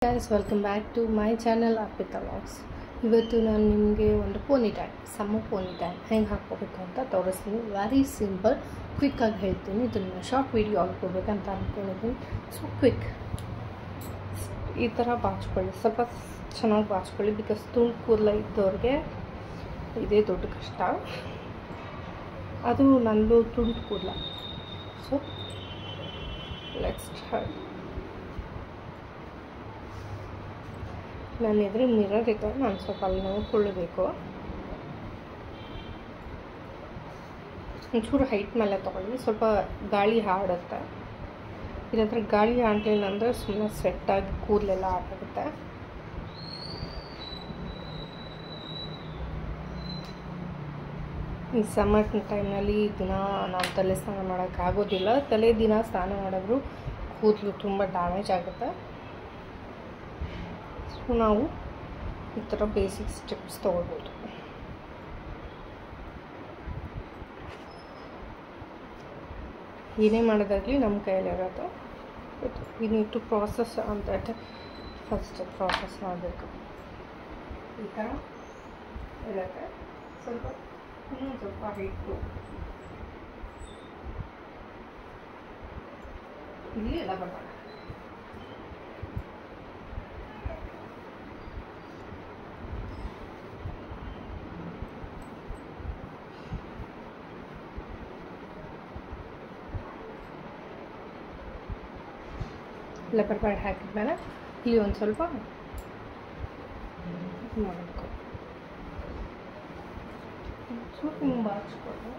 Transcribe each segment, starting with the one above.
Guys, welcome back to my channel Arpita Vlogs. ಇವತ್ತು ನಾನು ನಿಮಗೆ ಒಂದು ಪೋನಿ ಟೈಮ್ ಸಮ್ಮ ಪೋನಿ ಟೈಮ್ ಹೆಂಗೆ ಹಾಕ್ಕೋಬೇಕು ಅಂತ ತೋರಿಸ್ತೀನಿ. ವೆರಿ ಸಿಂಪಲ್, ಕ್ವಿಕ್ಕಾಗಿ ಹೇಳ್ತೀನಿ. ಇದನ್ನು ಶಾರ್ಟ್ ವೀಡಿಯೋ ಹಾಕ್ಕೋಬೇಕಂತ ಅಂದ್ಕೊಂಡಿದ್ದೀನಿ. ಸೊ ಕ್ವಿಕ್ ಈ ಥರ ಬಾಚ್ಕೊಳ್ಳಿ, ಸ್ವಲ್ಪ ಚೆನ್ನಾಗಿ ಬಾಚ್ಕೊಳ್ಳಿ. ಬಿಕಾಸ್ ತುಂಡು ಕೂದಲ ಇದ್ದವ್ರಿಗೆ ಇದೇ ದೊಡ್ಡ ಕಷ್ಟ. ಅದು ನಂದು ತುಂಡು ಕೂದಲ. So let's start. ನಾನು ಎದುರು ಮಿರರ್ ಇದೆ, ನಾನು ಸ್ವಲ್ಪ ಅಲ್ಲಿ ನೋಡ್ಕೊಳ್ಳಬೇಕು. ಒಂಚೂರು ಹೈಟ್ ಮೇಲೆ ತೊಗೊಳ್ಳಿ, ಸ್ವಲ್ಪ ಗಾಳಿ ಆಡುತ್ತೆ. ಇಲ್ಲಂದ್ರೆ ಗಾಳಿ ಆಡಲಿಲ್ಲ ಅಂದರೆ ಸುಮ್ಮನೆ ಸ್ವೆಟ್ಟಾಗಿ ಕೂದಲೆಲ್ಲ ಆಗುತ್ತೆ. ಈ ಸಮ್ಮರ್ ಟೈಮ್ನಲ್ಲಿ ದಿನ ನಾವು ತಲೆ ಸ್ನಾನ ಮಾಡೋಕ್ಕಾಗೋದಿಲ್ಲ. ತಲೆ ದಿನ ಸ್ನಾನ ಮಾಡಿದ್ರು ಕೂದಲು ತುಂಬ ಡ್ಯಾಮೇಜ್ ಆಗುತ್ತೆ. ಸೊ ನಾವು ಈ ಥರ ಬೇಸಿಕ್ ಸ್ಟೆಪ್ಸ್ ತೊಗೊಳ್ಬೋದು. ಏನೇ ಮಾಡೋದಾಗಲಿ ನಮ್ಮ ಕೈಯಲ್ಲಿರೋದು. ವಿ ನೀಡ್ ಟು ಪ್ರಾಸೆಸ್ ಅಂತ ಫಸ್ಟ್ ಪ್ರಾಸೆಸ್ ಮಾಡಬೇಕು. ಈ ಥರ ಇರುತ್ತೆ. ಸ್ವಲ್ಪ ಇನ್ನೊಂದು ಸ್ವಲ್ಪ ಹಿಟ್ಟು ಇಲ್ಲಿ ಎಲ್ಲ ಬರೋಣ. ಲೆಪರ್ ಪ್ಯಾಡ್ ಹಾಕಿದ್ಮೇಲೆ ಇಲ್ಲಿ ಒಂದು ಸ್ವಲ್ಪ ಮಾಡಬೇಕು. ಸ್ವಲ್ಪ ಹಿಂಗೆ ಬಾಚಿಕೊಂಡು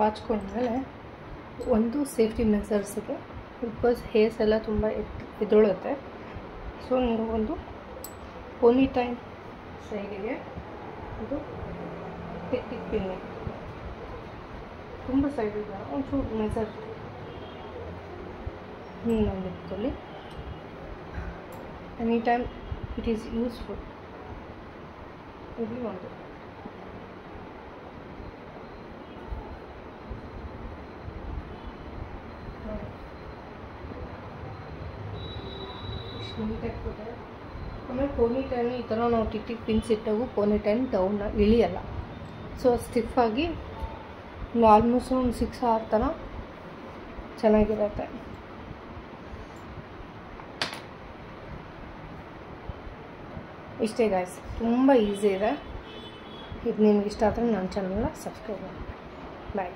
ಬಾಚ್ಕೊಂಡ್ಮೇಲೆ ಒಂದು ಸೇಫ್ಟಿ ಮೆಸರ್ಸಿಗೆ, ಬಿಕಾಸ್ ಹೇರ್ಸ್ ಎಲ್ಲ ತುಂಬ ಎದ್ದೊಳುತ್ತೆ. ಸೊ ನೀವು ಒಂದು ಪೋನಿ ಟೈಮ್ ಸೈಡಿಗೆ ಇದು ಟಿಕ್ ಪಿನ್ನಿ ತುಂಬ ಸೈಡಿಗೆ ಒಂಚೂರು ಮೆಸರ್ ಇನ್ನೊಂದು ಇಟ್ಕೊಳ್ಳಿ. Any time it is useful. ಇಲ್ಲಿ ಒಂದು ನೀಟಾಗಿ ಕೊಟ್ಟೆ. ಆಮೇಲೆ ಪೋನಿ ಟೈಮ್ ಈ ಥರ ನಾವು ಟಿಕ್ ಪಿನ್ಸ್ ಇಟ್ಟಾಗೂ ಪೋನಿ ಟೈಮ್ ಡೌನ್ ಇಳಿಯಲ್ಲ. ಸೊ ಸ್ಟಿಫಾಗಿ ಒಂದು ಆಲ್ಮೋಸ್ಟ್ ಒಂದು 6 hours ತನಕ ಚೆನ್ನಾಗಿರುತ್ತೆ. ಇಷ್ಟೇ ಗಾಯ್ಸ್, ತುಂಬ ಈಸಿ ಇದೆ. ಇದು ನಿಮ್ಗೆ ಇಷ್ಟ ಆದರೆ ನನ್ನ ಚಾನಲ್ನ ಸಬ್ಸ್ಕ್ರೈಬ್ ಮಾಡಿ. ಬಾಯ್.